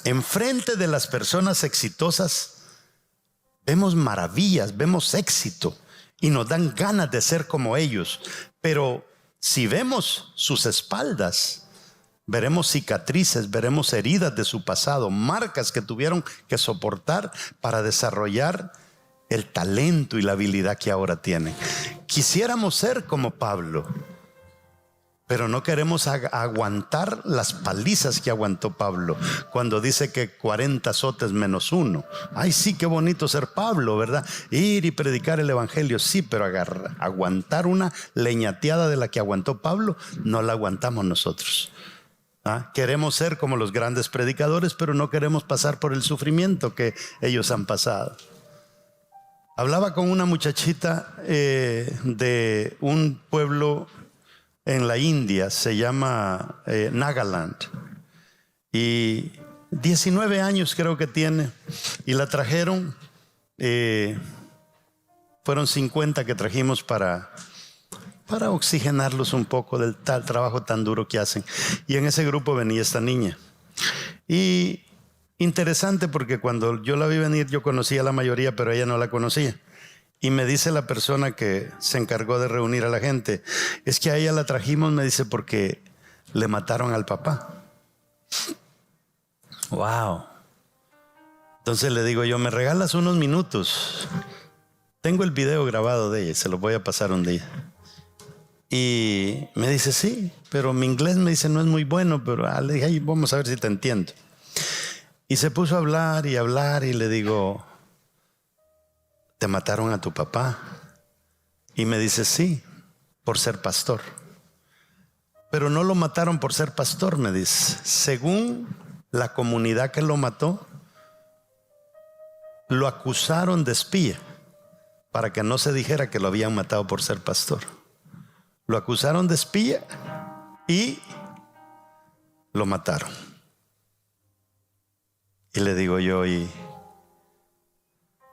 enfrente de las personas exitosas vemos maravillas, vemos éxito y nos dan ganas de ser como ellos. Pero si vemos sus espaldas, veremos cicatrices, veremos heridas de su pasado, marcas que tuvieron que soportar para desarrollar el talento y la habilidad que ahora tienen. Quisiéramos ser como Pablo, pero no queremos aguantar las palizas que aguantó Pablo cuando dice que 40 azotes menos 1. Ay, sí, qué bonito ser Pablo, ¿verdad? Ir y predicar el evangelio, sí, pero aguantar una leñateada de la que aguantó Pablo, no la aguantamos nosotros. Queremos ser como los grandes predicadores, pero no queremos pasar por el sufrimiento que ellos han pasado. Hablaba con una muchachita de un pueblo en la India, se llama Nagaland, y 19 años creo que tiene, y la trajeron, fueron 50 que trajimos para oxigenarlos un poco del trabajo tan duro que hacen. Y en ese grupo venía esta niña. Y interesante porque cuando yo la vi venir, yo conocía a la mayoría, pero ella no la conocía. Y me dice la persona que se encargó de reunir a la gente, es que a ella la trajimos, me dice, porque le mataron al papá. Wow. Entonces le digo yo, ¿me regalas unos minutos? Tengo el video grabado de ella, se lo voy a pasar un día. Y me dice, sí, pero mi inglés, me dice, no es muy bueno, pero le dije, ay, vamos a ver si te entiendo. Y se puso a hablar y le digo, ¿te mataron a tu papá? Y me dice, sí, por ser pastor. Pero no lo mataron por ser pastor, me dice. Según la comunidad que lo mató, lo acusaron de espía para que no se dijera que lo habían matado por ser pastor. Lo acusaron de espía y lo mataron. Y le digo yo, ¿y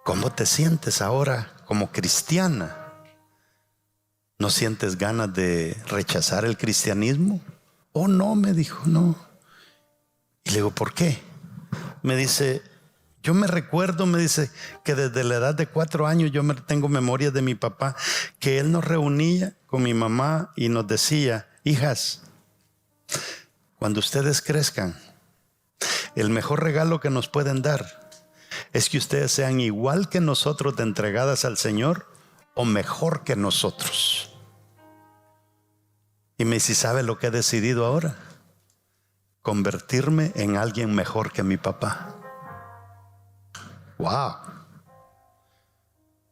cómo te sientes ahora como cristiana? ¿No sientes ganas de rechazar el cristianismo? Oh, no, me dijo, no. Y le digo, ¿por qué? Me dice, yo me recuerdo, me dice, que desde la edad de 4 años yo tengo memorias de mi papá, que él nos reunía con mi mamá y nos decía, hijas, cuando ustedes crezcan, el mejor regalo que nos pueden dar es que ustedes sean igual que nosotros de entregadas al Señor o mejor que nosotros. Y me dice, ¿sabe lo que he decidido ahora? Convertirme en alguien mejor que mi papá. Wow.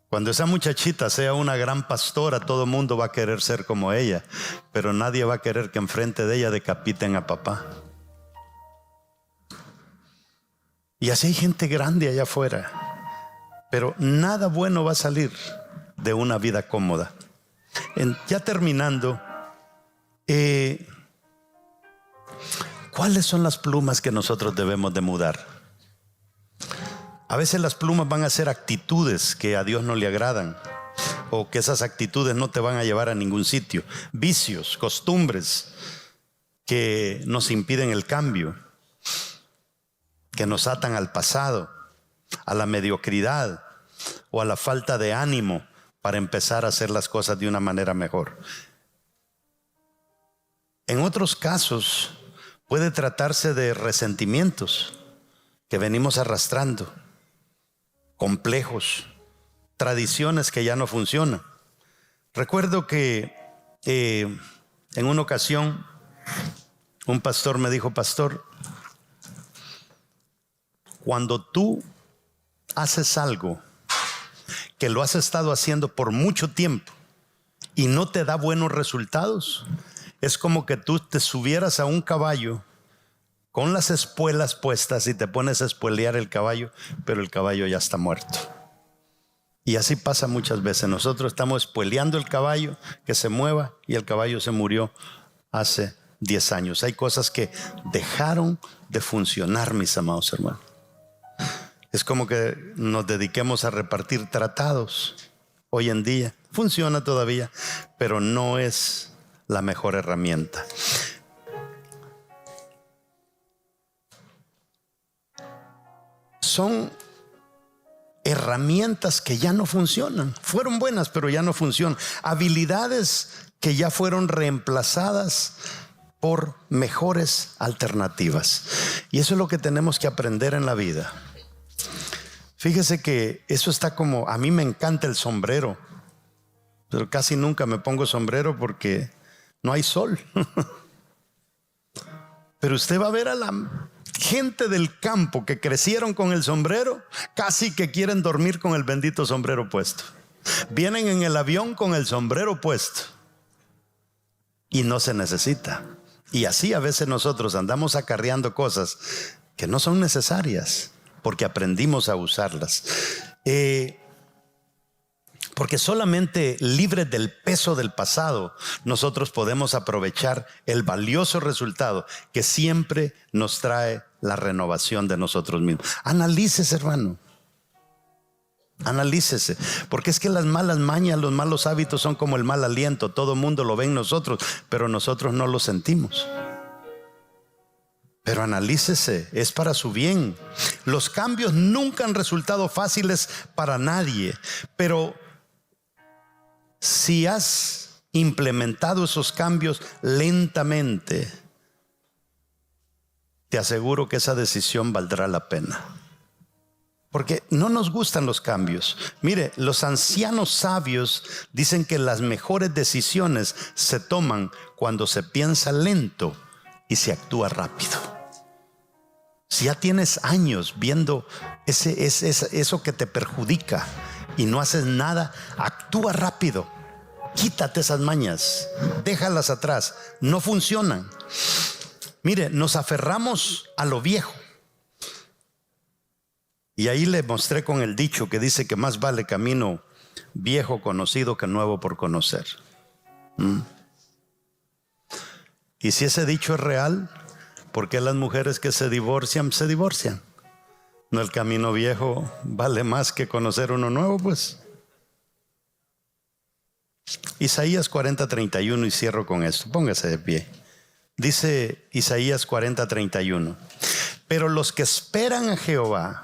Cuando esa muchachita sea una gran pastora, todo el mundo va a querer ser como ella, pero nadie va a querer que enfrente de ella decapiten a papá. Y así hay gente grande allá afuera, pero nada bueno va a salir de una vida cómoda. Ya terminando, ¿cuáles son las plumas que nosotros debemos de mudar? A veces las plumas van a ser actitudes que a Dios no le agradan, o que esas actitudes no te van a llevar a ningún sitio. Vicios, costumbres que nos impiden el cambio, que nos atan al pasado, a la mediocridad o a la falta de ánimo para empezar a hacer las cosas de una manera mejor. En otros casos puede tratarse de resentimientos que venimos arrastrando, complejos, tradiciones que ya no funcionan. Recuerdo que en una ocasión un pastor me dijo, pastor, cuando tú haces algo que lo has estado haciendo por mucho tiempo y no te da buenos resultados, es como que tú te subieras a un caballo con las espuelas puestas y te pones a espuelear el caballo, pero el caballo ya está muerto. Y así pasa muchas veces. Nosotros estamos espoleando el caballo que se mueva y el caballo se murió hace 10 años. Hay cosas que dejaron de funcionar, mis amados hermanos. Es como que nos dediquemos a repartir tratados hoy en día. Funciona todavía, pero no es la mejor herramienta. Son herramientas que ya no funcionan. Fueron buenas, pero ya no funcionan. Habilidades que ya fueron reemplazadas por mejores alternativas. Y eso es lo que tenemos que aprender en la vida. Fíjese que eso está como, a mí me encanta el sombrero, pero casi nunca me pongo sombrero porque no hay sol. Pero usted va a ver a la gente del campo que crecieron con el sombrero, casi que quieren dormir con el bendito sombrero puesto. Vienen en el avión con el sombrero puesto y no se necesita. Y así a veces nosotros andamos acarreando cosas que no son necesarias porque aprendimos a usarlas. Porque solamente libres del peso del pasado nosotros podemos aprovechar el valioso resultado que siempre nos trae la renovación de nosotros mismos. Analícese, hermano. Analícese, porque es que las malas mañas, los malos hábitos son como el mal aliento. Todo el mundo lo ve en nosotros, pero nosotros no lo sentimos. Pero analícese, es para su bien. Los cambios nunca han resultado fáciles para nadie, pero si has implementado esos cambios lentamente, te aseguro que esa decisión valdrá la pena. Porque no nos gustan los cambios. Mire, los ancianos sabios dicen que las mejores decisiones se toman cuando se piensa lento y se actúa rápido. Si ya tienes años viendo eso que te perjudica y no haces nada, actúa rápido. Quítate esas mañas, déjalas atrás, no funcionan. Mire, nos aferramos a lo viejo. Y ahí le mostré con el dicho que dice que más vale camino viejo conocido que nuevo por conocer. Y si ese dicho es real, ¿por qué las mujeres que se divorcian? ¿No el camino viejo vale más que conocer uno nuevo? Pues Isaías 40:31, y cierro con esto. Póngase de pie. Dice Isaías 40:31: pero los que esperan a Jehová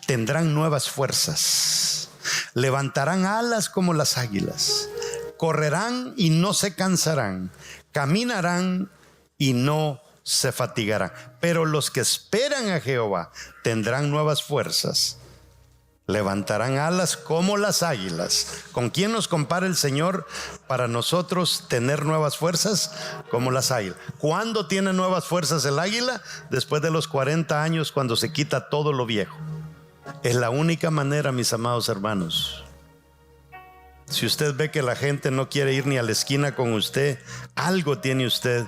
tendrán nuevas fuerzas, levantarán alas como las águilas, correrán y no se cansarán, caminarán y no se fatigarán. Pero los que esperan a Jehová tendrán nuevas fuerzas, levantarán alas como las águilas. ¿Con quién nos compara el Señor para nosotros tener nuevas fuerzas? Como las águilas. ¿Cuándo tiene nuevas fuerzas el águila? Después de los 40 años, cuando se quita todo lo viejo. Es la única manera, mis amados hermanos. Si usted ve que la gente no quiere ir ni a la esquina con usted, algo tiene usted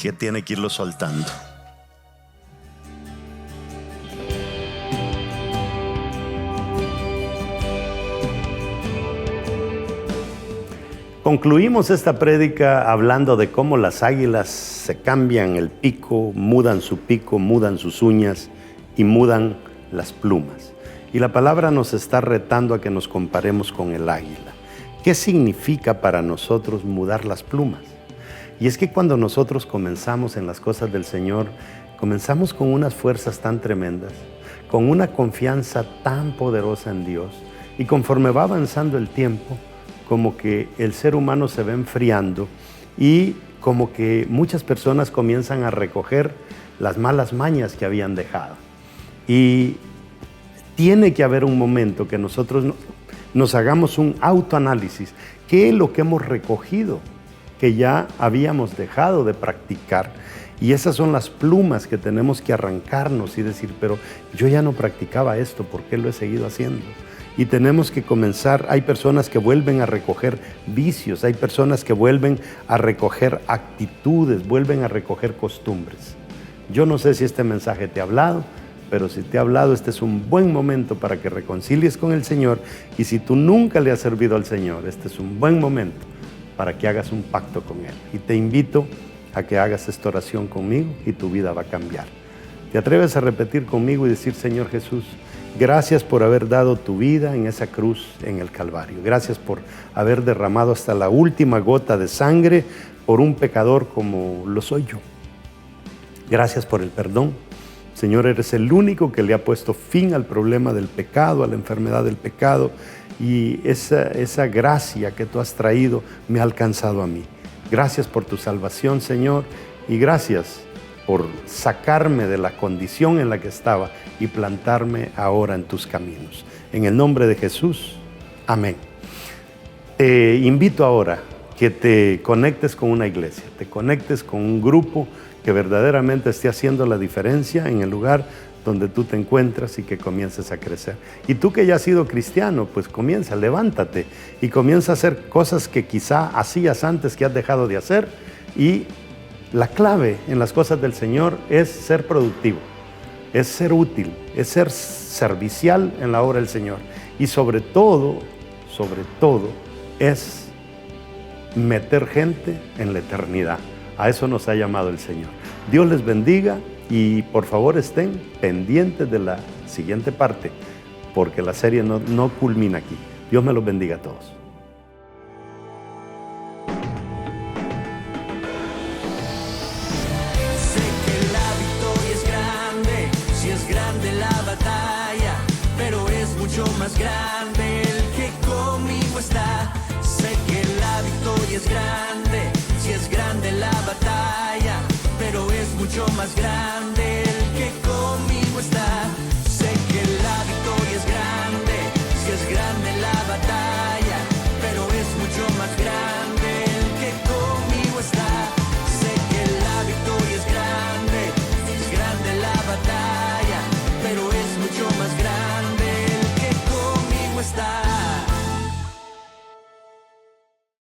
que tiene que irlo soltando. Concluimos esta prédica hablando de cómo las águilas se cambian el pico, mudan su pico, mudan sus uñas y mudan las plumas. Y la palabra nos está retando a que nos comparemos con el águila. ¿Qué significa para nosotros mudar las plumas? Y es que cuando nosotros comenzamos en las cosas del Señor, comenzamos con unas fuerzas tan tremendas, con una confianza tan poderosa en Dios, y conforme va avanzando el tiempo, como que el ser humano se va enfriando y como que muchas personas comienzan a recoger las malas mañas que habían dejado. Y tiene que haber un momento que nosotros nos hagamos un autoanálisis. ¿Qué es lo que hemos recogido que ya habíamos dejado de practicar? Y esas son las plumas que tenemos que arrancarnos y decir, pero yo ya no practicaba esto, ¿por qué lo he seguido haciendo? Y tenemos que comenzar. Hay personas que vuelven a recoger vicios, hay personas que vuelven a recoger actitudes, vuelven a recoger costumbres. Yo no sé si este mensaje te ha hablado, pero si te ha hablado, este es un buen momento para que reconcilies con el Señor. Y si tú nunca le has servido al Señor, este es un buen momento para que hagas un pacto con Él. Y te invito a que hagas esta oración conmigo y tu vida va a cambiar. ¿Te atreves a repetir conmigo y decir: Señor Jesús, gracias por haber dado tu vida en esa cruz en el Calvario? Gracias por haber derramado hasta la última gota de sangre por un pecador como lo soy yo. Gracias por el perdón. Señor, eres el único que le ha puesto fin al problema del pecado, a la enfermedad del pecado, y esa gracia que tú has traído me ha alcanzado a mí. Gracias por tu salvación, Señor, y gracias por sacarme de la condición en la que estaba y plantarme ahora en tus caminos. En el nombre de Jesús, amén. Te invito ahora que te conectes con una iglesia, te conectes con un grupo que verdaderamente esté haciendo la diferencia en el lugar donde tú te encuentras y que comiences a crecer. Y tú que ya has sido cristiano, pues comienza, levántate y comienza a hacer cosas que quizá hacías antes que has dejado de hacer. Y la clave en las cosas del Señor es ser productivo, es ser útil, es ser servicial en la obra del Señor. Y sobre todo, es meter gente en la eternidad. A eso nos ha llamado el Señor. Dios les bendiga y por favor estén pendientes de la siguiente parte, porque la serie no culmina aquí. Dios me los bendiga a todos. Sé que la victoria es grande, si es grande la batalla, pero es mucho más grande el que conmigo está. Sé que la victoria es grande, si es grande la batalla, pero es mucho más grande